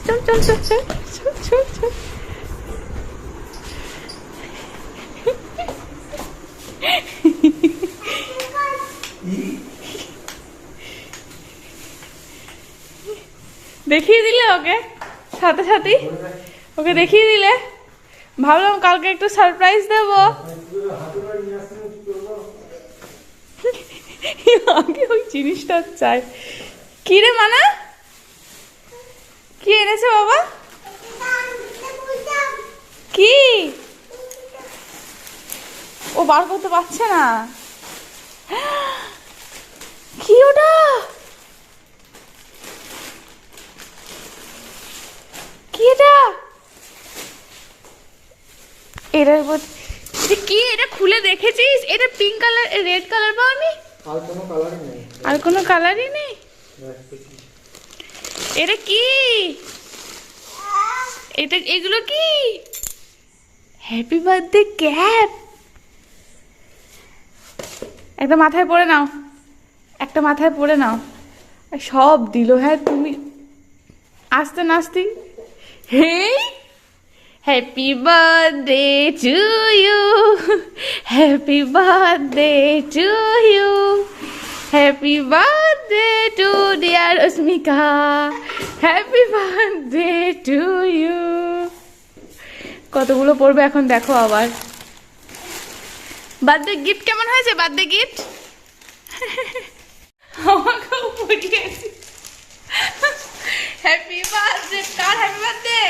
চল চল চল চল চল চল চল। দেখিয়ে দিলে ওকে, সাথে সাথে ওকে দেখিয়ে দিলে। ভাবলাম কালকে একটু সারপ্রাইজ দেবো। আগে ওই জিনিসটা চাই। কি রে মানা, কি এনেছে বাবা? কি ও বার করতে পারছে না? কি ওটা? কি এটা? এটা কি? এটা খুলে দেখেছিস? এটা পিঙ্ক কালার, রেড কালার পাওনি? আর কোনো কালারই নেই। আর কোনো কালারই নেই? এটা কি? এটা এগুলো কি? Happy birthday cap. একটা মাথায় পরে নাও, একটা মাথায় পরে নাও। সব দিল। হ্যাঁ তুমি আস্তে নাস্তি। Hey, happy birthday to you, happy birthday to you, happy birthday to dear Asmika, happy birthday to you. কতগুলো পড়বে এখন দেখো আবার। বার্থডে গিফট কেমন হয়েছে? বার্থডে গিফট আমাকেও পড়িয়েছি। Happy birthday. কার হ্যাপি বার্থডে?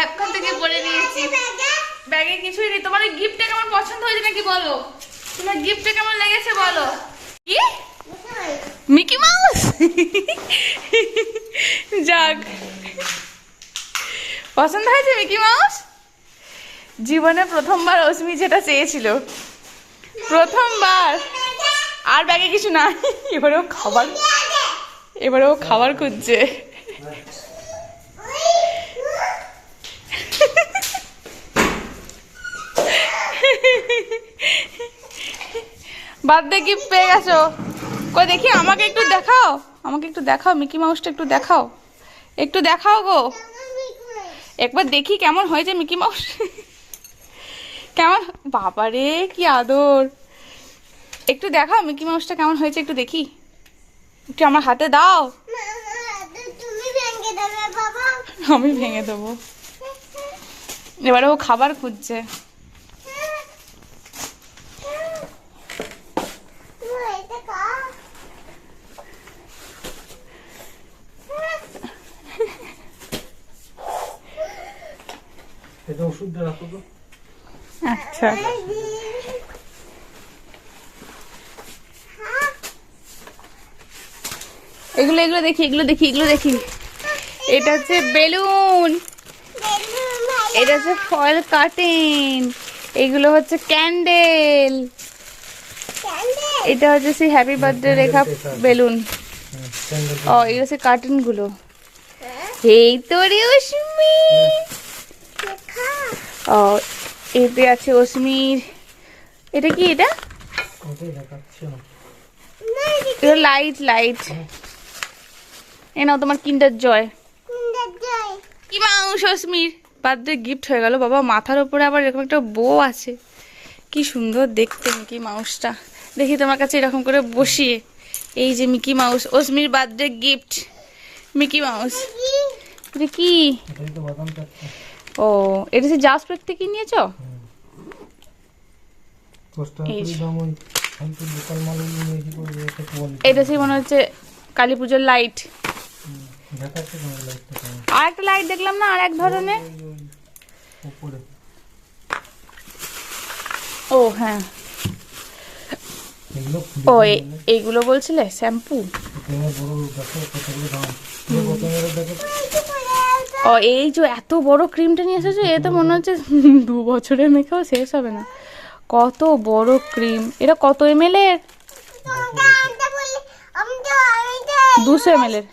এখন থেকে পড়ে নিয়েছি। ব্যাগে কিছুই নেই। তোমার গিফটটা কেমন পছন্দ হয়েছে নাকি বলো? তোমার গিফটটা কেমন লেগেছে বলো? কি? Mickey mouse? যাক, পছন্দ হয়েছে মিকি মাউস। জীবনে প্রথমবার অস্মি যেটা চেয়েছিল, প্রথমবার। আর ব্যাগে কিছু নাই। এবারেও খাবার খুঁজছে। বার্থডে গিফট পেয়ে গেছো। কই দেখি, আমাকে একটু দেখাও, আমাকে একটু দেখাও মিকি মাউসটা একটু দেখাও, একটু দেখাও গো। একবার দেখি কেমন হয়েছে মিকি মাউস। কেমন? বাবারে কি আদর। একটু দেখাও মিকি মাউসটা কেমন হয়েছে, একটু দেখি। একটু আমার হাতে দাও। আমি ভেঙে দেবো। এবারে ও খাবার খুঁজছে। এটা ওষুধ দিয়ে রাখো তো। আচ্ছা, এগুলো এগুলো দেখি, এগুলো দেখি, এগুলো দেখি। এটা হচ্ছে বেলুন, এটা হচ্ছে ফয়েল কার্টেন, এগুলো হচ্ছে ক্যান্ডেল, এটা হচ্ছে সেই হ্যাপি বার্থডে রেখা বেলুন। ও এগুলো হচ্ছে কার্টেন গুলো। এই তো রে অস্মি। ও এতে আছে অস্মির। এটা কি? এটা লাইট, লাইট। এ নাও তোমার কিন্ডার জয়। কি মাউস অস্মির বার্থডে গিফট হয়ে গেল বাবা। মাথার উপরে আবার এরকম একটা বউ আছে, কি সুন্দর দেখতে মিকি মাউসটা। দেখি তোমার কাছে এরকম করে বসিয়ে। এই যে মিকি মাউস, অস্মির বার্থডে গিফট মিকি মাউস। এটা কি? ও এটা হচ্ছে জাসপ্রেক থেকে নিয়েছো? এটা সেই মনে হচ্ছে কালী পুজোর লাইট। আর একটা লাইট দেখলাম না, আর এক ধরনের। ও হ্যাঁ, ও এইগুলো বলছিলে শ্যাম্পু। ও এই যে এত বড় ক্রিমটা নিয়ে এসেছো, এ তো মনে হচ্ছে 2 বছরে মেখেও শেষ হবে না। কত বড় ক্রিম। এটা কত ml এর? 200 ml এর।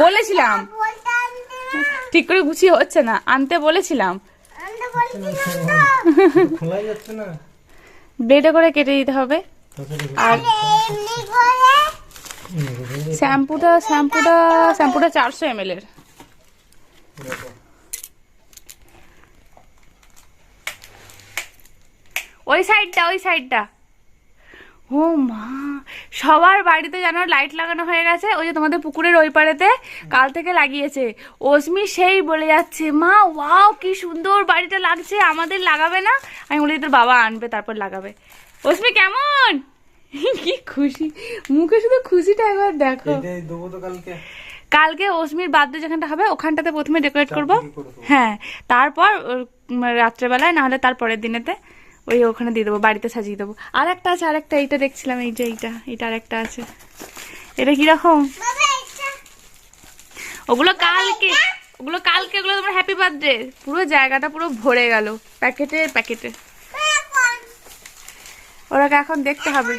বলেছিলাম, ঠিক করে গুছিয়ে হচ্ছে না, আনতে বলেছিলাম। ব্লেডে করে কেটে দিতে হবে। আর শ্যাম্পুটা 400 ml এর। ওই সাইডটা ও মা, সবার বাড়িতে যেন লাইট লাগানো হয়ে গেছে। ওই যে তোমাদের পুকুরের ওই পাড়েতে কাল থেকে লাগিয়েছে। অস্মি সেই বলে যাচ্ছে, মা ওয়াও কি সুন্দর বাড়িটা লাগছে, আমাদের লাগাবে না? আমি বলি তোর বাবা আনবে তারপর লাগাবে। অস্মি কেমন কি খুশি মুখে, শুধু খুশিটা একবার দেখো। কালকে অস্মির বার্থডে যেখানটা হবে ওখানটাতে প্রথমে ডেকোরেট করব, হ্যাঁ, তারপর রাত্রেবেলায় না হলে তার পরের দিনেতে ওই ওখানে দিয়ে দেবো, বাড়িতে সাজিয়ে দেবো। আর একটা আছে, আরেকটা এইটা দেখছিলাম, এই যে এইটা আরেকটা আছে। এটা কিরকম? ওগুলো কালকে ওগুলো তোমার হ্যাপি বার্থডে। পুরো জায়গাটা পুরো ভরে গেল প্যাকেটে। ওরাকে এখন দেখতে হবে।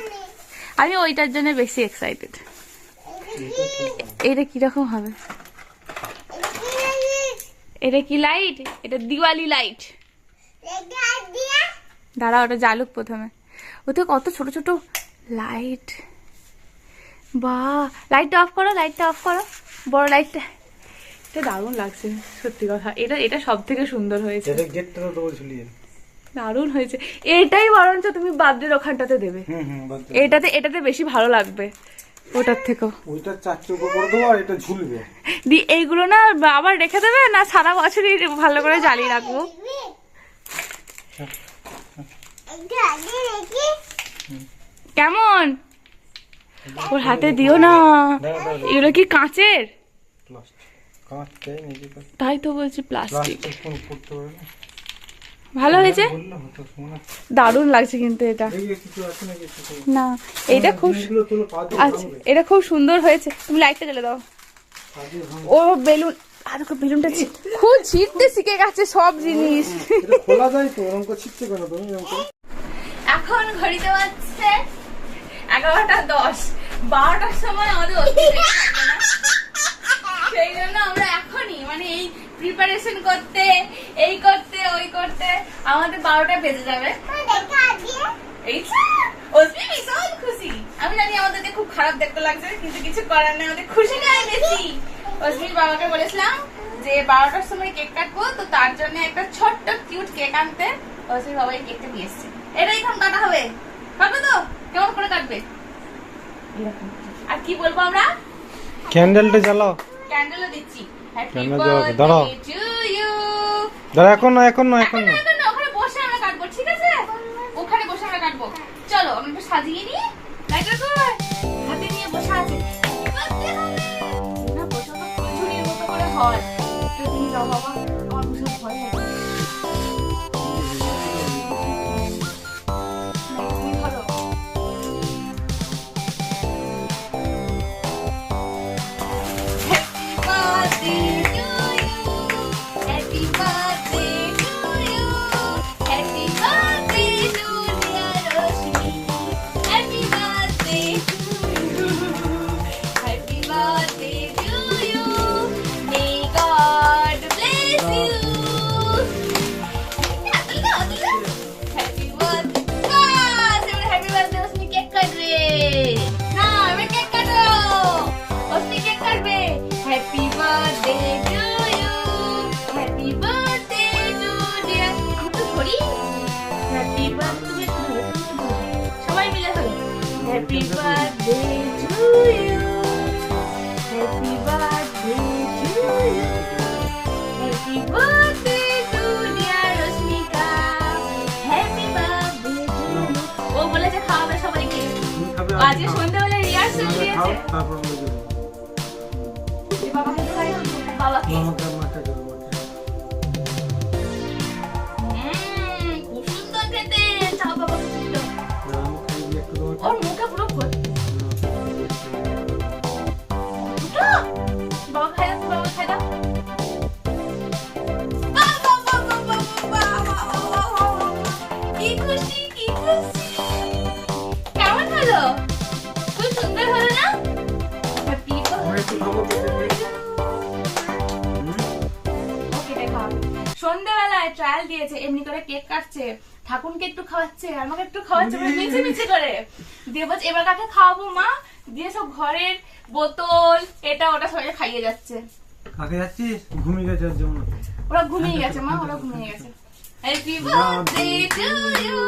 আমি ওইটার জন্য বেশি এক্সাইটেড। এটা কিরকম হবে? এটা কি লাইট? এটা দিওয়ালি লাইট। দাঁড়া, ওটা জ্বালুক প্রথমে। ওতে কত ছোট ছোট লাইট। বাহ, লাইটটা অফ করো, বড় লাইটটা। এটা দারুণ লাগছে সত্যি কথা। এটা সব থেকে সুন্দর হয়েছে। দারুণ হয়েছে। এটাই বরঞ্চ তুমি বার্থডের ওখানটাতে দেবে। এটাতে বেশি ভালো লাগবে ওটার থেকেও। ওইটা 4 চৌকো করে দেবো আর এটা ঝুলবে। এইগুলো না আবার রেখে দেবে না, সারা বছরই ভালো করে জ্বালিয়ে রাখবো। কেমন? ওর হাতে দিও না, এগুলো কি কাঁচের? তাই তো বলছি প্লাস্টিক। ভালো হয়েছে, দারুণ লাগছে কিন্তু এটা না, এটা খুব সুন্দর হয়েছে। তুমি লাইটটা জ্বেলে দাও। ও বেলুন, আর বেলুনটা খুব ছিটতে শিখে গেছে সব জিনিস। এখন ঘড়িতে বাজছে 11:10। 12টার সময় আমাদের সেই জন্য আমরা এখনই মানে এই প্রিপারেশন করতে, এই করতে ওই করতে আমাদের 12টা বেজে যাবে। অস্মি ভীষণ খুশি। আমি জানি আমাদেরকে খুব খারাপ দেখতে লাগছে, কিন্তু কিছু করার নেই, আমাদের খুশি নয় বেশি। অস্মির বাবাকে বলেছিলাম যে 12টার সময় কেক কাটবো, তো তার জন্য একটা ছোট্ট কিউট কেক আনতে। অস্মির বাবা এই কেকটা নিয়ে এসছে। এটা এখন কাটা হবে, কাটবে তো? কেমন করে কাটবে? আর কি বলবো আমরা? ক্যান্ডেলটা জ্বালাও। ক্যান্ডেলও দিচ্ছি। হ্যাপি দাঁড়াও বার্থডে টু ইউ। দাঁড়া, এখন না। ওখানে বসে আমরা কাটবো, ঠিক আছে? ওখানে বসে আমরা কাটবো। চলো আমরা একটু সাজিয়ে নিই। লাইটার কই? হাতে নিয়ে বসে আছে। না বসে তো ফুলঝুরির মতো করে হয়। একটু তুমি যাও বাবা, আমার বসে ভয় লাগে। তুমি ধরো। Happy birthday to you. Happy birthday to you. Happy birthday to dear Rosmika. Happy birthday to you. ও বলেছে খাওয়াবে সবাইকে। আজকে সন্ধ্যাবেলা রিহার্সাল দিয়েছে। বাবাকে খাই, বাবাকে। খুব সুন্দর খেতে। চাও বাবাকে দিও। ওর মুখে পুরো ভর্তি। বাবা খাই দাও। কি খুশি। কেমন হলো? খুব সুন্দর হলো না? হ্যাপি সন্ধ্যাবেলায় ট্রায়াল দিয়েছে, এমনি করে কেক কাটছে, ঠাকুরকে একটু খাওয়াচ্ছে, আমাকে একটু খাওয়াচ্ছে, মিছে মিছে করে দিয়ে বলছে এবার কাকে খাওয়াবো মা, দিয়ে সব ঘরের বোতল এটা ওটা সবাই খাইয়ে যাচ্ছে। কাকে যাচ্ছিস? ঘুমিয়ে গেছে ওর জন্য। ওরা ঘুমিয়ে গেছে মা, ওরা ঘুমিয়ে গেছে। Happy birthday to you,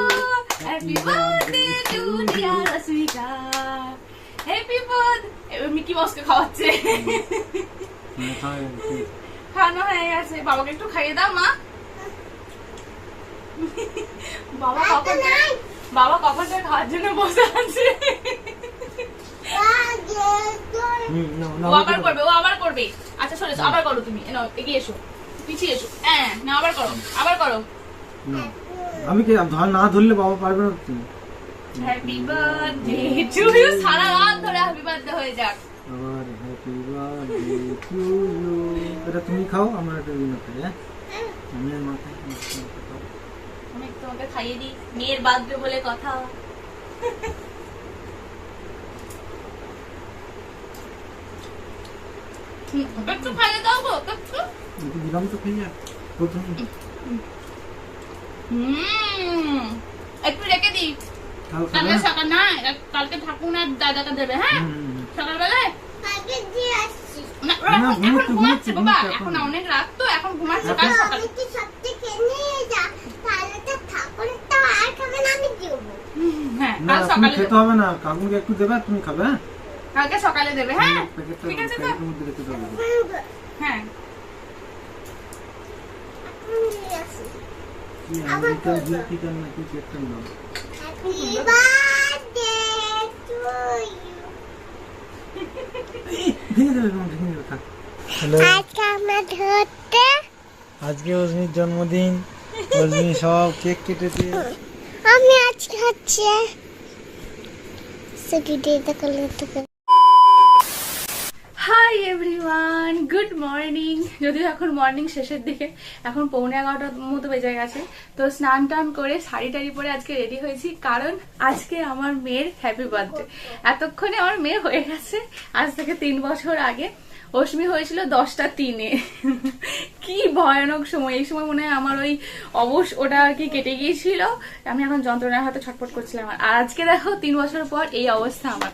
happy birthday to dear Rashmika, happy birthday. Mickey মাউসকে খাওয়াচ্ছে। খাওয়ানো হয়ে গেছে, বাবাকে একটু খাইয়ে দাও মা। বাবা কখন থেকে খাওয়ার জন্য বসে আছে। ও আবার করবে। আচ্ছা চলে এসো, আবার করো তুমি, এগিয়ে এসো, পিছিয়ে এসো। হ্যাঁ না, আবার করো। আমি কি না ধরলে বাবা পারবে না। তুমি হ্যাপি বার্থডে টু ইউ, সারা রাত ধরে হ্যাপি বার্থডে হয়ে যাক। আবার হ্যাপি বার্থডে টু ইউ। এটা তুমি খাও, আমার একটা দিন খাই। হ্যাঁ আমি মাথায় আমি তোমাকে খাইয়ে দিই, মেয়ের বার্থডে বলে কথা। একটু খাইয়ে দাও গো, একটু দিলাম তো খাইয়া প্রথম। একটু রেখে দিই, কালকে সকাল না, কালকে ঠাকুর আর দাদাকে দেবে। হ্যাঁ সকালবেলায় ঘুমাচ্ছে বাবা, এখন অনেক রাত তো, এখন ঘুমাচ্ছে। কাল সকালে হ্যাঁ, কাল সকালে খেতে হবে না, কাকুকে একটু দেবে, তুমি খাবে। কালকে সকালে দেবে। হ্যাঁ ঠিক আছে তো। হ্যাঁ আজকে অজমির জন্মদিন, অজমি সব কেক কেটেছে। আমি আজ খাচ্ছি। Hi everyone, good morning. যদিও এখন মর্নিং শেষের দিকে, এখন 11:15 মতো বেজে গেছে। তো স্নান টান করে শাড়ি টাড়ি পরে আজকে রেডি হয়েছি, কারণ আজকে আমার মেয়ের হ্যাপি বার্থডে। এতক্ষণে আমার মেয়ে হয়ে গেছে আজ থেকে 3 বছর আগে। অশ্মি হয়েছিল 10টা 3-এ। কি ভয়ানক সময়, এই সময় মনে হয় আমার ওই ওটা আর কি কেটে গিয়েছিল। আমি এখন যন্ত্রণার হাতে ছটফট করছিলাম। আর আজকে দেখো 3 বছর পর এই অবস্থা আমার।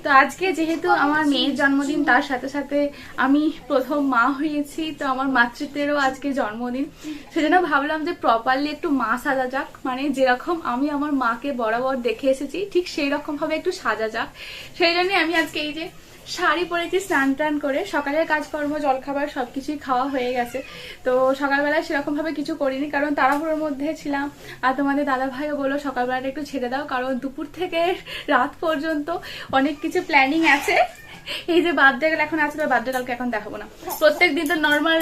তো আজকে যেহেতু আমার মেয়ের জন্মদিন, তার সাথে সাথে আমি প্রথম মা হয়েছি, তো আমার মাতৃত্বেরও আজকে জন্মদিন। সেজন্য ভাবলাম যে প্রপারলি একটু মা সাজা যাক, মানে যেরকম আমি আমার মাকে বরাবর দেখে এসেছি ঠিক সেই রকম ভাবে একটু সাজা যাক। সেই জন্য আমি আজকে এই যে শাড়ি পরেছি, স্নান টান করে। সকালের কাজকর্ম জলখাবার সবকিছুই খাওয়া হয়ে গেছে। তো সকালবেলায় সেরকম ভাবে কিছু করিনি, কারণ তাড়াহুড়োর মধ্যে ছিলাম। আর তোমাদের দাদা ভাইও বললো সকালবেলাটা একটু ছেড়ে দাও, কারণ দুপুর থেকে রাত পর্যন্ত অনেক কিছু প্ল্যানিং আছে। এই যে বার্থডে গাল এখন আছে, বার্থডে গালকে এখন দেখাবো না। প্রত্যেক দিন তো নর্মাল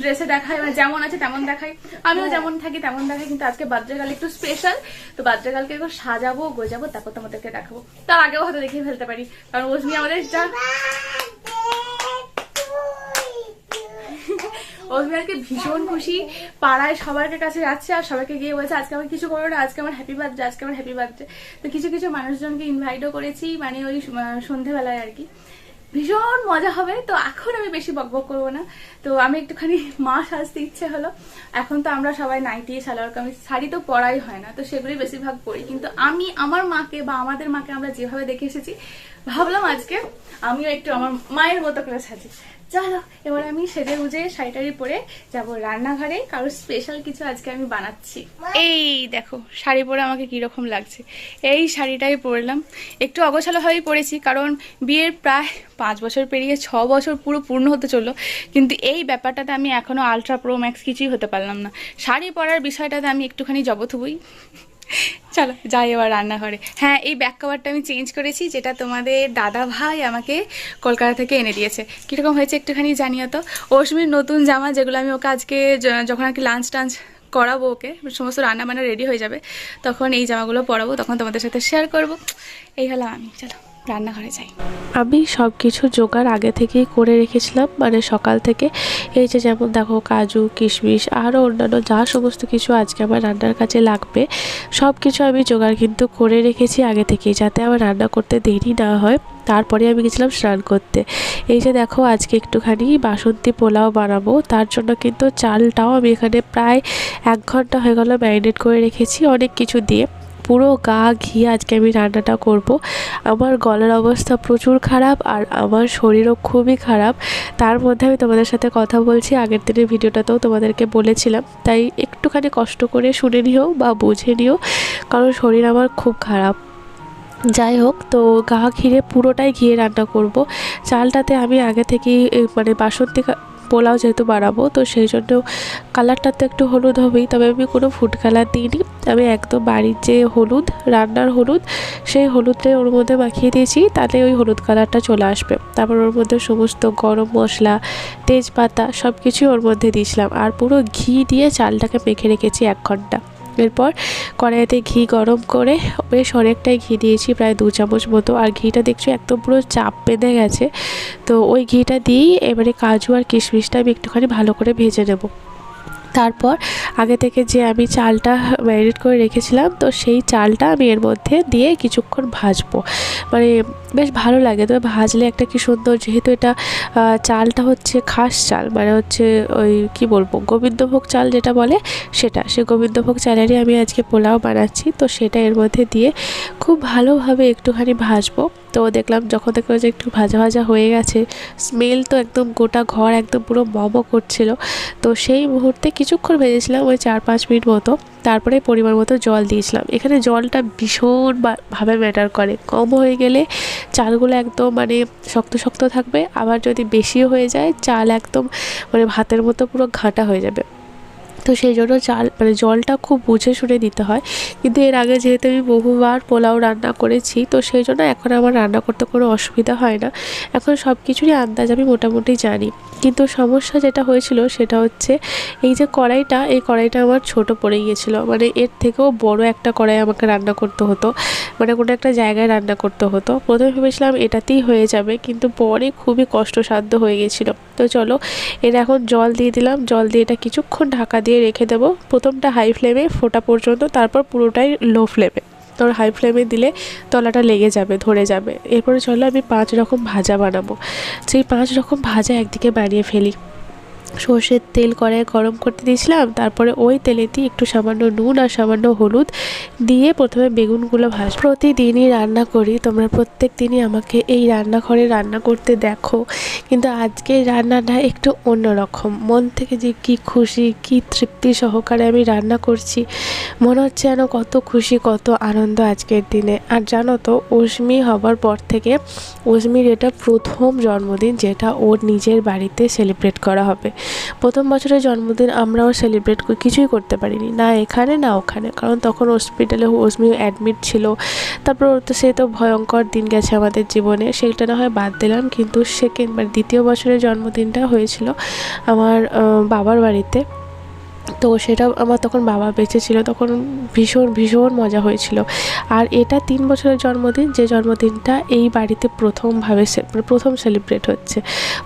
ড্রেসে দেখায়, মানে যেমন আছে তেমন দেখাই, আমিও যেমন থাকি তেমন দেখাই, কিন্তু আজকে বার্থডে গাল একটু স্পেশাল। তো বার্থডে গালকে একটু সাজাবো গোজাবো, তারপর তোমাদেরকে দেখাবো। তার আগেও হয়তো দেখিয়ে ফেলতে পারি, কারণ ওজমি আমাদের যা ওজমিয়ারকে ভীষণ খুশি, পাড়ায় সবার কাছে যাচ্ছে আর সবাইকে গিয়ে বলছে আজকে আমার কিছু করো না, আজকে আমার হ্যাপি বার্থডে, আজকে আমার হ্যাপি বার্থডে। তো কিছু কিছু মানুষজনকে ইনভাইটও করেছি, মানে ওই সন্ধেবেলায় আর কি। ভীষণ মজা হবে। তো এখন আমি বেশি বকবক করবো না, তো আমি একটুখানি মা সাজতে ইচ্ছে হলো। এখন তো আমরা সবাই নাইটি সালোয়ার কামিজ শাড়ি তো পরাই হয় না, তো সেগুলোই বেশিরভাগ পরি। কিন্তু আমি আমার মাকে বা আমাদের মাকে আমরা যেভাবে দেখে এসেছি, ভাবলাম আজকে আমিও একটু আমার মায়ের মতো করে সাজি। চলো এবার আমি সেজে গুজে শাড়িটারি পরে যাবো রান্নাঘরে, কারণ স্পেশাল কিছু আজকে আমি বানাচ্ছি। এই দেখো শাড়ি পরে আমাকে কিরকম লাগছে। এই শাড়িটাই পরলাম, একটু অগোছালো হয়েই পরেছি, কারণ বিয়ের প্রায় 5 বছর পেরিয়ে 6 বছর পুরো পূর্ণ হতে চললো, কিন্তু এই ব্যাপারটাতে আমি এখনো আলট্রা প্রো ম্যাক্স কিছুই হতে পারলাম না। শাড়ি পরার বিষয়টাতে আমি একটুখানি জবথুবই। চলো যাই এবার রান্নাঘরে। হ্যাঁ, এই ব্যাক কভারটা আমি চেঞ্জ করেছি, যেটা তোমাদের দাদা ভাই আমাকে কলকাতা থেকে এনে দিয়েছে। কীরকম হয়েছে একটুখানি জানিও তো। অশ্মির নতুন জামা, যেগুলো আমি ওকে আজকে যখন আর কি লাঞ্চ টাঞ্চ করাবো, ওকে সমস্ত রান্না বান্না রেডি হয়ে যাবে, তখন এই জামাগুলো পরাবো, তখন তোমাদের সাথে শেয়ার করবো। এই হলো আমি। চলো রান্নাঘরে যাই। আমি সব কিছু জোগাড় আগে থেকেই করে রেখেছিলাম, মানে সকাল থেকে। এই যে যেমন দেখো কাজু কিশমিশ আরও অন্যান্য যা সমস্ত কিছু আজকে আমার রান্নার কাজে লাগবে সব কিছু আমি জোগাড় কিন্তু করে রেখেছি আগে থেকেই, যাতে আমার রান্না করতে দেরি না হয়। তারপরে আমি গেছিলাম স্নান করতে। এই যে দেখো আজকে একটুখানি বাসন্তী পোলাও বানাবো, তার জন্য কিন্তু চালটাও আমি এখানে প্রায় 1 ঘন্টা হয়ে গেল ম্যারিনেট করে রেখেছি অনেক কিছু দিয়ে। পুরো গা ঘি আজকে আমি রান্নাটা করব। আমার গলার অবস্থা প্রচুর খারাপ আর আমার শরীরও খুবই খারাপ, তার মধ্যে আমি তোমাদের সাথে কথা বলছি। আগের দিনের ভিডিওটাতেও তোমাদেরকে বলেছিলাম, তাই একটুখানি কষ্ট করে শুনে নিও বা বুঝে নিও, কারণ শরীর আমার খুব খারাপ। যাই হোক, তো গা ঘিরে পুরোটাই ঘিয়ে রান্না করব। চালটাতে আমি আগে থেকেই মানে বাসন্তী পোলাও যেহেতু বানাবো, তো সেই জন্য কালারটা তো একটু হলুদ হবেই, তবে আমি কোনো ফুড কালার দিইনি। আমি একদম বাড়ির যে হলুদ, রান্নার হলুদ, সেই হলুদটাই ওর মধ্যে মাখিয়ে দিয়েছি, তাহলে ওই হলুদ কালারটা চলে আসবে। তারপর ওর মধ্যে সমস্ত গরম মশলা, তেজপাতা সব কিছুই ওর মধ্যে দিয়েছিলাম, আর পুরো ঘি দিয়ে চালটাকে মেখে রেখেছি 1 ঘন্টা। এরপর কড়াইতে ঘি গরম করে বেশ অনেকটাই ঘি দিয়েছি, প্রায় 2 চামচ মতো। আর ঘিটা দেখছো একদম পুরো চাপ বেঁধে গেছে, তো ওই ঘিটা দিয়েই এবারে কাজু আর কিশমিশটা আমি একটুখানি ভালো করে ভেজে নেব। তারপর আগে থেকে যে আমি চালটা ম্যারিনেট করে রেখেছিলাম, তো সেই চালটা আমি এর মধ্যে দিয়ে কিছুক্ষণ ভাজবো, মানে বেশ ভালো লাগে। তবে ভাজলে একটা কি সুন্দর, যেহেতু এটা চালটা হচ্ছে খাস চাল, মানে হচ্ছে ওই কি বলবো গোবিন্দভোগ চাল যেটা বলে সেটা, সে গোবিন্দভোগ চালেরই আমি আজকে পোলাও বানাচ্ছি। তো সেটা এর মধ্যে দিয়ে খুব ভালোভাবে একটুখানি ভাজবো। তো দেখলাম যখন দেখলাম যে একটু ভাজা ভাজা হয়ে গেছে, স্মেল তো একদম গোটা ঘর একদম পুরো মমো করছিল। তো সেই মুহূর্তে কিছুক্ষণ ভেজেছিলাম, ওই 4-5 মিনিট মতো। তারপরে পরিমাণ মতো জল দিয়েছিলাম। এখানে জলটা ভীষণভাবে ম্যাটার করে। কম হয়ে গেলে চালগুলো একদম মানে শক্ত শক্ত থাকবে, আবার যদি বেশিও হয়ে যায় চাল একদম মানে ভাতের মতো পুরো ঘাঁটা হয়ে যাবে। তো সেই জন্য চাল মানে জলটা খুব বুঝে শুনে দিতে হয়। কিন্তু এর আগে যেহেতু আমি বহুবার পোলাও রান্না করেছি, তো সেই জন্য এখন আমার রান্না করতে কোনো অসুবিধা হয় না। এখন সব কিছুরই আন্দাজ আমি মোটামুটি জানি। কিন্তু সমস্যা যেটা হয়েছিল সেটা হচ্ছে এই যে কড়াইটা, এই কড়াইটা আমার ছোট পড়ে গিয়েছিলো, মানে এর থেকেও বড় একটা কড়াই আমাকে রান্না করতে হতো, মানে কোনো একটা জায়গায় রান্না করতে হতো। প্রথমে ভেবেছিলাম এটাতেই হয়ে যাবে, কিন্তু পরে খুবই কষ্টসাধ্য হয়ে গেছিলো। তো চলো এর এখন জল দিয়ে দিলাম, জল দিয়ে এটা কিছুক্ষণ ঢাকা দিয়ে রেখে দেবো। প্রথমটা হাই ফ্লেমে ফোটা পর্যন্ত, তারপর পুরোটাই লো ফ্লেমে। তোর হাই ফ্লেমে দিলে তলাটা লেগে যাবে, ধরে যাবে। এরপরে চলো আমি 5 রকম ভাজা বানাবো। সেই 5 রকম ভাজা একদিকে বানিয়ে ফেলি। সর্ষের তেল কড়াইয়ে গরম করতে দিয়েছিলাম, তারপরে ওই তেলেতেই একটু সামান্য নুন আর সামান্য হলুদ দিয়ে প্রথমে বেগুনগুলো প্রতিদিনই রান্না করি, তোমরা প্রত্যেক দিনই আমাকে এই রান্নাঘরে রান্না করতে দেখো, কিন্তু আজকের রান্নাটা একটু অন্যরকম। মন থেকে যে কি খুশি, কি তৃপ্তি সহকারে আমি রান্না করছি, মনে হচ্ছে যেন কত খুশি, কত আনন্দ আজকের দিনে। আর জানো তো, অস্মি হবার পর থেকে অস্মির এটা প্রথম জন্মদিন যেটা ওর নিজের বাড়িতে সেলিব্রেট করা হবে। প্রথম বছরের জন্মদিন আমরাও সেলিব্রেট কিছুই করতে পারিনি, না এখানে না ওখানে, কারণ তখন হসপিটালে অস্মি অ্যাডমিট ছিল। তারপর তো সে তো ভয়ঙ্কর দিন গেছে আমাদের জীবনে, সেইটা না হয় বাদ দিলাম। কিন্তু দ্বিতীয় বছরের জন্মদিনটা হয়েছিল আমার বাবার বাড়িতে। তো সেটা আমার তখন বাবা বেঁচে ছিল, তখন ভীষণ ভীষণ মজা হয়েছিল। আর এটা 3 বছরের জন্মদিন, যে জন্মদিনটা এই বাড়িতে প্রথম সেলিব্রেট হচ্ছে।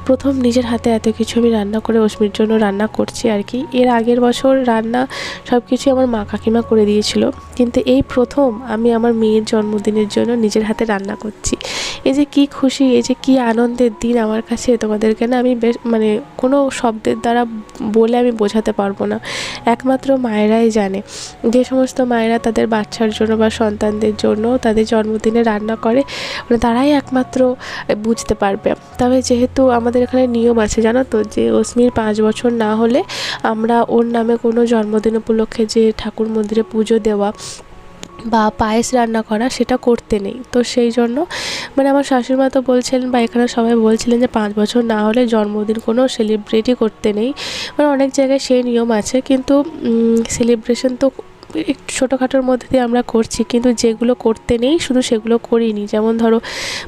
প্রথম নিজের হাতে এত কিছু আমি রান্না করে অস্মির জন্য রান্না করছি আর কি। এর আগের বছর রান্না সব কিছুই আমার মা কাকিমা করে দিয়েছিল, কিন্তু এই প্রথম আমি আমার মেয়ের জন্মদিনের জন্য নিজের হাতে রান্না করছি। এই যে কী খুশি, এই যে কী আনন্দের দিন আমার কাছে, তোমাদেরকে না আমি বেশ মানে কোনো শব্দের দ্বারা বলে আমি বোঝাতে পারবো না। একমাত্র মায়েরাই জানে, যে সমস্ত মায়েরা তাদের বাচ্চার জন্য বা সন্তানদের জন্য তাদের জন্মদিনে রান্না করে, মানে তারাই একমাত্র বুঝতে পারবে। তবে যেহেতু আমাদের এখানে নিয়ম আছে জানো তো, যে অস্মির 5 বছর না হলে আমরা ওর নামে কোনো জন্মদিন উপলক্ষে যে ঠাকুর মন্দিরে পুজো দেওয়া বা পায়েস রান্না করা সেটা করতে নেই। তো সেই জন্য মানে আমার শাশুড়িমা তো বলছিলেন, বা এখানে সবাই বলছিলেন যে 5 বছর না হলে জন্মদিন কোনো সেলিব্রেটই করতে নেই। মানে অনেক জায়গায় সেই নিয়ম আছে, কিন্তু সেলিব্রেশন তো একটু ছোটোখাটোর মধ্যে দিয়ে আমরা করছি, কিন্তু যেগুলো করতে নেই শুধু সেগুলো করিনি। যেমন ধরো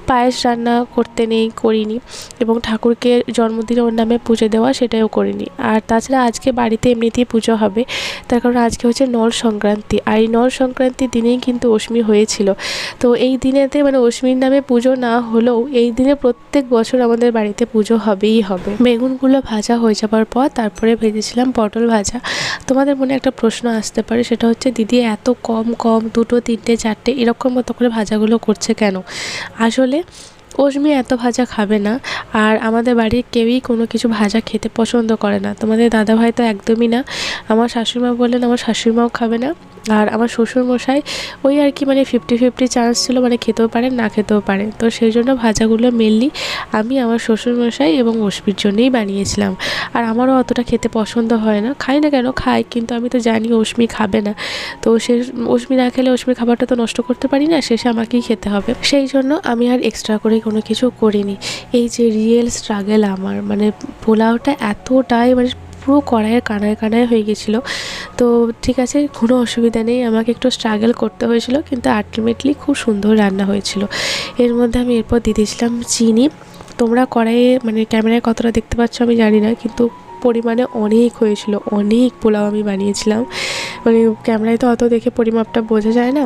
পায়েস রান্না করতে নেই, করিনি, এবং ঠাকুরকে জন্মদিনে ওর নামে পুজো দেওয়া সেটাও করিনি। আর তাছাড়া আজকে বাড়িতে এমনিতেই পুজো হবে, তার কারণ আজকে হচ্ছে নল সংক্রান্তি, আর এই নল সংক্রান্তির দিনেই কিন্তু অষ্টমী হয়েছিল। তো এই দিনেতে মানে অষ্টমীর নামে পুজো না হলেও এই দিনে প্রত্যেক বছর আমাদের বাড়িতে পুজো হবেই হবে। বেগুনগুলো ভাজা হয়ে যাবার পর তারপরে ভেজেছিলাম পটল ভাজা। তোমাদের মনে একটা প্রশ্ন আসতে পারে, সেটা হচ্ছে দিদি এত কম কম 2, 3, 4 এরকম মতো করে ভাজাগুলো করছে কেন? আসলে অষ্টমী এত ভাজা খাবে না, আর আমাদের বাড়ির কেউই কোনো কিছু ভাজা খেতে পছন্দ করে না। তোমাদের দাদাভাই তো একদমই না। আমার শাশুড়িমা বললেন আমার শাশুড়িমাও খাবে না, আর আমার শ্বশুরমশাই ওই আর কি মানে 50-50 চান্স ছিল, মানে খেতেও পারেন না খেতেও পারেন। তো সেই জন্য ভাজাগুলো মেনলি আমি আমার শ্বশুরমশাই এবং অষ্টমীর জন্যই বানিয়েছিলাম। আর আমারও অতটা খেতে পছন্দ হয় না, খাই না কেন খাই, কিন্তু আমি তো জানি অষ্টমী খাবে না। তো সে অষ্টমী না খেলে অষ্টমীর খাবারটা তো নষ্ট করতে পারি না, শেষে আমাকেই খেতে হবে। সেই জন্য আমি আর এক্সট্রা করে কোনো কিছু করিনি। এই যে রিয়েল স্ট্রাগল আমার, মানে পোলাওটা এতটাই মানে পুরো কড়াইয়ের কানায় কানায় হয়ে গেছিলো। তো ঠিক আছে, কোনো অসুবিধা নেই, আমাকে একটু স্ট্রাগল করতে হয়েছিল, কিন্তু আলটিমেটলি খুব সুন্দর রান্না হয়েছিল। এর মধ্যে আমি এরপর দিয়ে দিয়েছিলাম চিনি। তোমরা কড়াইয়ে মানে ক্যামেরায় কতটা দেখতে পাচ্ছ আমি জানি না, কিন্তু পরিমাণে অনেক হয়েছিল, অনেক পোলাও আমি বানিয়েছিলাম। মানে ক্যামেরায় তো অত দেখে পরিমাপটা বোঝা যায় না।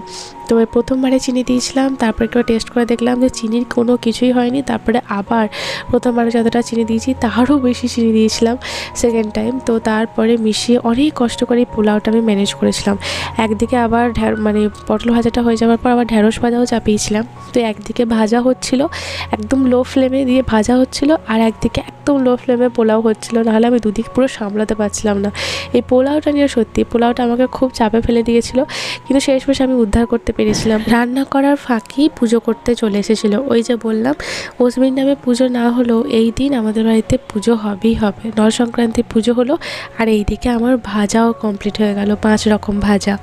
তো প্রথমবারে চিনি দিয়েছিলাম, তারপর একটু টেস্ট করে দেখলাম যে চিনির কোনো কিছুই হয়নি, তারপরে আবার প্রথমবারে যতটা চিনি দিয়েছি তারও বেশি চিনি দিয়েছিলাম সেকেন্ড টাইম। তো তারপরে মিশিয়ে অনেক কষ্ট করে এই পোলাওটা আমি ম্যানেজ করেছিলাম। একদিকে আবার মানে পটল ভাজাটা হয়ে যাওয়ার পর আবার ঢ্যাঁড়স ভাজাও চাপিয়েছিলাম। তো একদিকে ভাজা হচ্ছিল, একদম লো ফ্লেমে দিয়ে ভাজা হচ্ছিল, আর একদিকে একদম লো ফ্লেমে পোলাও হচ্ছিল, নাহলে আমি দুদিক পুরো সামলাতে পারছিলাম না। এই পোলাওটা নিয়ে সত্যি পোলাওটা আমাকে খুব চাপে ফেলে দিয়েছিল, কিন্তু শেষমেশ আমি উদ্ধার করতে পেরেছিলাম। রান্না করার ফাঁকি পুজো করতে চলে এসেছিলো। ওই যে বললাম অষ্টমীর নামে পুজো না হলেও এই দিন আমাদের বাড়িতে পুজো হবেই হবে। নল সংক্রান্তি পুজো হলো, আর এইদিকে আমার ভাজাও কমপ্লিট হয়ে গেল, 5 রকম ভাজা।